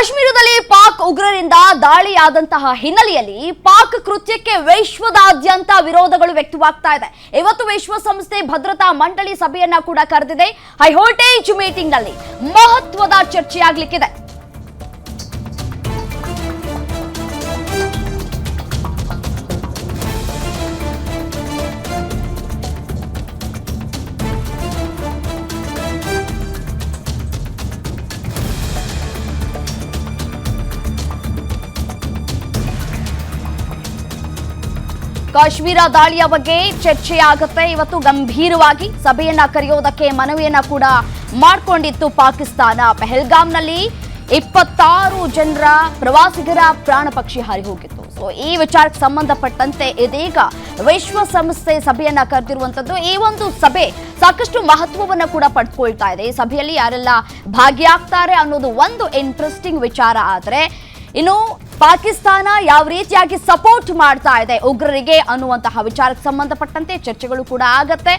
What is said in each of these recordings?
ಕಾಶ್ಮೀರದಲ್ಲಿ ಪಾಕ್ ಉಗ್ರರಿಂದ ದಾಳಿಯಾದಂತಹ ಹಿನ್ನೆಲೆಯಲ್ಲಿ ಪಾಕ್ ಕೃತ್ಯಕ್ಕೆ ವಿಶ್ವದಾದ್ಯಂತ ವಿರೋಧಗಳು ವ್ಯಕ್ತವಾಗ್ತಾ ಇದೆ. ಇವತ್ತು ವಿಶ್ವಸಂಸ್ಥೆ ಭದ್ರತಾ ಮಂಡಳಿ ಸಭೆಯನ್ನ ಕೂಡ ಕರೆದಿದೆ. ಹೈ ವೋಲ್ಟೇಜ್ ಮೀಟಿಂಗ್ ನಲ್ಲಿ ಮಹತ್ವದ ಚರ್ಚೆಯಾಗಲಿಕ್ಕಿದೆ. ಕಾಶ್ಮೀರ ದಾಳಿಯ ಬಗ್ಗೆ ಚರ್ಚೆಯಾಗುತ್ತೆ. ಇವತ್ತು ಗಂಭೀರವಾಗಿ ಸಭೆಯನ್ನ ಕರೆಯೋದಕ್ಕೆ ಮನವಿಯನ್ನ ಕೂಡ ಮಾಡಿಕೊಂಡಿತ್ತು ಪಾಕಿಸ್ತಾನ. ಪಹಲ್ಗಾಮ್ನಲ್ಲಿ 26 ಜನರ ಪ್ರವಾಸಿಗರ ಪ್ರಾಣ ಪಕ್ಷಿ ಹಾರಿ ಹೋಗಿತ್ತು. ಸೊ ಈ ವಿಚಾರಕ್ಕೆ ಸಂಬಂಧಪಟ್ಟಂತೆ ಇದೀಗ ವಿಶ್ವಸಂಸ್ಥೆ ಸಭೆಯನ್ನ ಕರೆದಿರುವಂತದ್ದು. ಈ ಒಂದು ಸಭೆ ಸಾಕಷ್ಟು ಮಹತ್ವವನ್ನ ಕೂಡ ಪಡ್ಕೊಳ್ತಾ ಇದೆ. ಈ ಸಭೆಯಲ್ಲಿ ಯಾರೆಲ್ಲ ಭಾಗಿಯಾಗ್ತಾರೆ ಅನ್ನೋದು ಒಂದು ಇಂಟ್ರೆಸ್ಟಿಂಗ್ ವಿಚಾರ. ಆದರೆ ಇನ್ನು ಪಾಕಿಸ್ತಾನ ಯಾವ ರೀತಿಯಾಗಿ ಸಪೋರ್ಟ್ ಮಾಡ್ತಾ ಇದೆ ಉಗ್ರರಿಗೆ ಅನ್ನುವಂತಹ ವಿಚಾರಕ್ಕೆ ಸಂಬಂಧಪಟ್ಟಂತೆ ಚರ್ಚೆಗಳು ಕೂಡ ಆಗತ್ತೆ.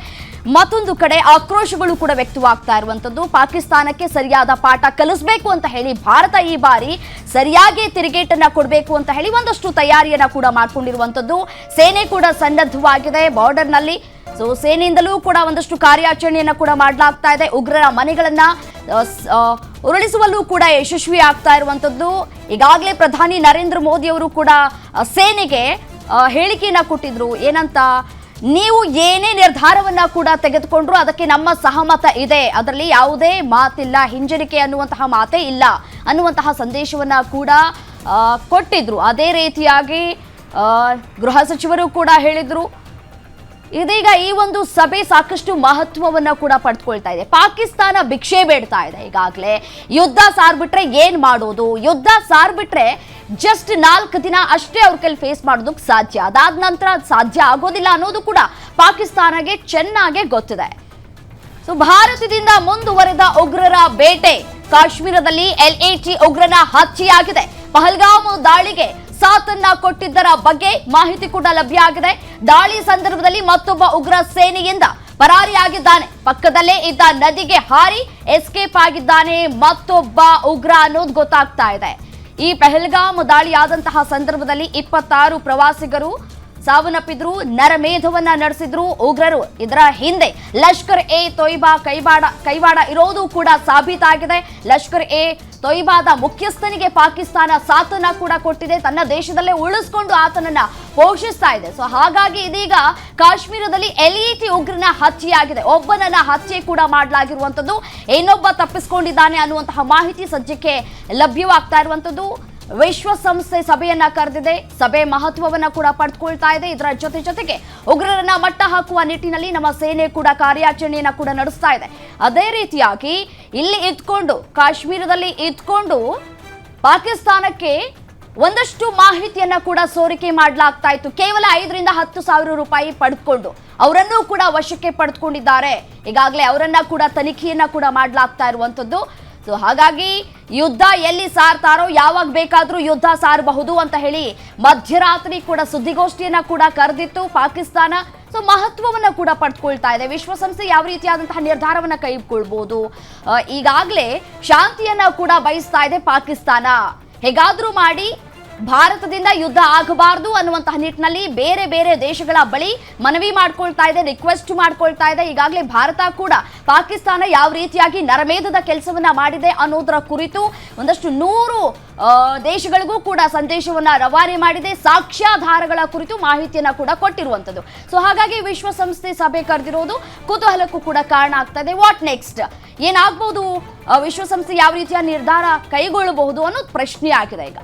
ಮತ್ತೊಂದು ಕಡೆ ಆಕ್ರೋಶಗಳು ಕೂಡ ವ್ಯಕ್ತವಾಗ್ತಾ ಇರುವಂತದ್ದು. ಪಾಕಿಸ್ತಾನಕ್ಕೆ ಸರಿಯಾದ ಪಾಠ ಕಲಿಸಬೇಕು ಅಂತ ಹೇಳಿ ಭಾರತ ಈ ಬಾರಿ ಸರಿಯಾಗಿ ತಿರುಗೇಟನ್ನ ಕೊಡಬೇಕು ಅಂತ ಹೇಳಿ ಒಂದಷ್ಟು ತಯಾರಿಯನ್ನ ಕೂಡ ಮಾಡ್ಕೊಂಡಿರುವಂತದ್ದು. ಸೇನೆ ಕೂಡ ಸನ್ನದ್ಧವಾಗಿದೆ ಬಾರ್ಡರ್ ನಲ್ಲಿ. ಸೊ ಸೇನೆಯಿಂದಲೂ ಕೂಡ ಒಂದಷ್ಟು ಕಾರ್ಯಾಚರಣೆಯನ್ನ ಕೂಡ ಮಾಡಲಾಗ್ತಾ ಇದೆ. ಉಗ್ರರ ಮನೆಗಳನ್ನ ಉರುಳಿಸುವಲ್ಲೂ ಕೂಡ ಯಶಸ್ವಿ ಆಗ್ತಾ ಇರುವಂತದ್ದು. ಈಗಾಗಲೇ ಪ್ರಧಾನಿ ನರೇಂದ್ರ ಮೋದಿ ಅವರು ಕೂಡ ಸೇನೆಗೆ ಹೇಳಿಕೆಯನ್ನ ಕೊಟ್ಟಿದ್ರು. ಏನಂತ, ನೀವು ಏನೇ ನಿರ್ಧಾರವನ್ನ ಕೂಡ ತೆಗೆದುಕೊಂಡ್ರು ಅದಕ್ಕೆ ನಮ್ಮ ಸಹಮತ ಇದೆ, ಅದರಲ್ಲಿ ಯಾವುದೇ ಮಾತಿಲ್ಲ, ಹಿಂಜರಿಕೆ ಅನ್ನುವಂತಹ ಮಾತೇ ಇಲ್ಲ ಅನ್ನುವಂತಹ ಸಂದೇಶವನ್ನ ಕೂಡ ಕೊಟ್ಟಿದ್ರು. ಅದೇ ರೀತಿಯಾಗಿ ಗೃಹ ಸಚಿವರು ಕೂಡ ಹೇಳಿದ್ರು. ಇದೀಗ ಈ ಒಂದು ಸಭೆ ಸಾಕಷ್ಟು ಮಹತ್ವವನ್ನ ಕೂಡ ಪಡೆದುಕೊಳ್ತಾ ಇದೆ. ಪಾಕಿಸ್ತಾನ ಭಿಕ್ಷೆ ಬೇಡ್ತಾ ಇದೆ. ಈಗಾಗಲೇ ಯುದ್ಧ ಸಾರ್ಬಿಟ್ರೆ ಏನ್ ಮಾಡೋದು, ಯುದ್ಧ ಸಾರ್ಬಿಟ್ರೆ ಜಸ್ಟ್ 4 ದಿನ ಅಷ್ಟೇ ಅವ್ರ ಕೈಲಿ ಫೇಸ್ ಮಾಡೋದಕ್ಕೆ ಸಾಧ್ಯ, ಅದಾದ ನಂತರ ಸಾಧ್ಯ ಆಗೋದಿಲ್ಲ ಅನ್ನೋದು ಕೂಡ ಪಾಕಿಸ್ತಾನಗೆ ಚೆನ್ನಾಗಿ ಗೊತ್ತಿದೆ. ಸೊ ಭಾರತದಿಂದ ಮುಂದುವರೆದ ಉಗ್ರರ ಬೇಟೆ. ಕಾಶ್ಮೀರದಲ್ಲಿ LAT ಉಗ್ರನ ಹತ್ಯೆಯಾಗಿದೆ. ಪಹಲ್ಗಾಮ್ ದಾಳಿಗೆ ಸಾಥನ್ನ ಕೊಟ್ಟಿದ್ದರ ಬಗ್ಗೆ ಮಾಹಿತಿ ಕೂಡ ಲಭ್ಯ ಆಗಿದೆ. ದಾಳಿ ಸಂದರ್ಭದಲ್ಲಿ ಮತ್ತೊಬ್ಬ ಉಗ್ರ ಸೇನೆಯಿಂದ ಪರಾರಿಯಾಗಿದ್ದಾನೆ. ಪಕ್ಕದಲ್ಲೇ ಇದ್ದ ನದಿಗೆ ಹಾರಿ ಎಸ್ಕೇಪ್ ಆಗಿದ್ದಾನೆ ಮತ್ತೊಬ್ಬ ಉಗ್ರ ಅನ್ನೋದು ಗೊತ್ತಾಗ್ತಾ ಇದೆ. ಈ ಪಹಲ್ಗಾಮ್ ದಾಳಿಯಾದಂತಹ ಸಂದರ್ಭದಲ್ಲಿ 26 ಪ್ರವಾಸಿಗರು ಸಾವನ್ನಪ್ಪಿದ್ರು, ನರಮೇಧವನ್ನ ನಡೆಸಿದ್ರು ಉಗ್ರರು. ಇದರ ಹಿಂದೆ ಲಷ್ಕರ್ ಎ ತೊಯ್ಬಾ ಕೈವಾಡ ಇರೋದು ಕೂಡ ಸಾಬೀತಾಗಿದೆ. ಲಷ್ಕರ್ ಎ ತೊಯ್ಬಾದ ಮುಖ್ಯಸ್ಥನಿಗೆ ಪಾಕಿಸ್ತಾನ ಸಾಥನ್ನ ಕೂಡ ಕೊಟ್ಟಿದೆ. ತನ್ನ ದೇಶದಲ್ಲೇ ಉಳಿಸ್ಕೊಂಡು ಆತನನ್ನ ಪೋಷಿಸ್ತಾ ಇದೆ. ಸೊ ಹಾಗಾಗಿ ಇದೀಗ ಕಾಶ್ಮೀರದಲ್ಲಿ LAT ಉಗ್ರನ ಹತ್ಯೆಯಾಗಿದೆ. ಒಬ್ಬನನ್ನ ಹತ್ಯೆ ಕೂಡ ಮಾಡಲಾಗಿರುವಂತದ್ದು, ಇನ್ನೊಬ್ಬ ತಪ್ಪಿಸಿಕೊಂಡಿದ್ದಾನೆ ಅನ್ನುವಂತಹ ಮಾಹಿತಿ ಸದ್ಯಕ್ಕೆ ಲಭ್ಯವಾಗ್ತಾ ಇರುವಂತದ್ದು. ವಿಶ್ವಸಂಸ್ಥೆ ಸಭೆಯನ್ನ ಕರೆದಿದೆ. ಸಭೆ ಮಹತ್ವವನ್ನ ಕೂಡ ಪಡೆದುಕೊಳ್ತಾ ಇದೆ. ಇದರ ಜೊತೆಗೆ ಉಗ್ರರನ್ನ ಮಟ್ಟ ಹಾಕುವ ನಿಟ್ಟಿನಲ್ಲಿ ನಮ್ಮ ಸೇನೆ ಕೂಡ ಕಾರ್ಯಾಚರಣೆಯನ್ನ ಕೂಡ ನಡೆಸ್ತಾ ಇದೆ. ಅದೇ ರೀತಿಯಾಗಿ ಇಲ್ಲಿ ಇದ್ಕೊಂಡು ಕಾಶ್ಮೀರದಲ್ಲಿ ಇದ್ಕೊಂಡು ಪಾಕಿಸ್ತಾನಕ್ಕೆ ಒಂದಷ್ಟು ಮಾಹಿತಿಯನ್ನ ಕೂಡ ಸೋರಿಕೆ ಮಾಡಲಾಗ್ತಾ ಇತ್ತು. ಕೇವಲ 5 ರಿಂದ 10 ಸಾವಿರ ರೂಪಾಯಿ ಪಡೆದುಕೊಂಡು ಅವರನ್ನು ಕೂಡ ವಶಕ್ಕೆ ಪಡೆದುಕೊಂಡಿದ್ದಾರೆ. ಈಗಾಗಲೇ ಅವರನ್ನ ಕೂಡ ತನಿಖೆಯನ್ನ ಕೂಡ ಮಾಡಲಾಗ್ತಾ ಇರುವಂತದ್ದು. ಸೊ ಹಾಗಾಗಿ ಯುದ್ಧ ಎಲ್ಲಿ ಸಾರ್ತಾರೋ, ಯಾವಾಗ ಬೇಕಾದ್ರೂ ಯುದ್ಧ ಸಾರಬಹುದು ಅಂತ ಹೇಳಿ ಮಧ್ಯರಾತ್ರಿ ಕೂಡ ಸುದ್ದಿಗೋಷ್ಠಿಯನ್ನ ಕೂಡ ಕರೆದಿತ್ತು ಪಾಕಿಸ್ತಾನ. ಸೊ ಮಹತ್ವವನ್ನ ಕೂಡ ಪಡೆದುಕೊಳ್ತಾ ಇದೆ. ವಿಶ್ವಸಂಸ್ಥೆ ಯಾವ ರೀತಿಯಾದಂತಹ ನಿರ್ಧಾರವನ್ನ ಕೈಗೊಳ್ಬಹುದು, ಈಗಾಗಲೇ ಶಾಂತಿಯನ್ನ ಕೂಡ ಬಯಸ್ತಾ ಇದೆ ಪಾಕಿಸ್ತಾನ. ಹೇಗಾದ್ರೂ ಮಾಡಿ ಭಾರತದಿಂದ ಯುದ್ಧ ಆಗಬಾರದು ಅನ್ನುವಂತಹ ನಿಟ್ಟಿನಲ್ಲಿ ಬೇರೆ ಬೇರೆ ದೇಶಗಳ ಬಳಿ ಮನವಿ ಮಾಡ್ಕೊಳ್ತಾ ಇದೆ, ರಿಕ್ವೆಸ್ಟ್ ಮಾಡ್ಕೊಳ್ತಾ ಇದೆ. ಈಗಾಗಲೇ ಭಾರತ ಕೂಡ ಪಾಕಿಸ್ತಾನ ಯಾವ ರೀತಿಯಾಗಿ ನರಮೇಧದ ಕೆಲಸವನ್ನ ಮಾಡಿದೆ ಅನ್ನೋದರ ಕುರಿತು ಒಂದಷ್ಟು 100 ದೇಶಗಳಿಗೂ ಕೂಡ ಸಂದೇಶವನ್ನ ರವಾನೆ ಮಾಡಿದೆ. ಸಾಕ್ಷ್ಯಾಧಾರಗಳ ಕುರಿತು ಮಾಹಿತಿಯನ್ನ ಕೂಡ ಕೊಟ್ಟಿರುವಂತದ್ದು. ಸೊ ಹಾಗಾಗಿ ವಿಶ್ವಸಂಸ್ಥೆ ಸಭೆ ಕರೆದಿರೋದು ಕುತೂಹಲಕ್ಕೂ ಕೂಡ ಕಾರಣ ಆಗ್ತಾ ಇದೆ. ವಾಟ್ ನೆಕ್ಸ್ಟ್, ಏನಾಗಬಹುದು, ವಿಶ್ವಸಂಸ್ಥೆ ಯಾವ ರೀತಿಯ ನಿರ್ಧಾರ ಕೈಗೊಳ್ಳಬಹುದು ಅನ್ನೋದು ಪ್ರಶ್ನೆ ಆಗಿದೆ ಈಗ.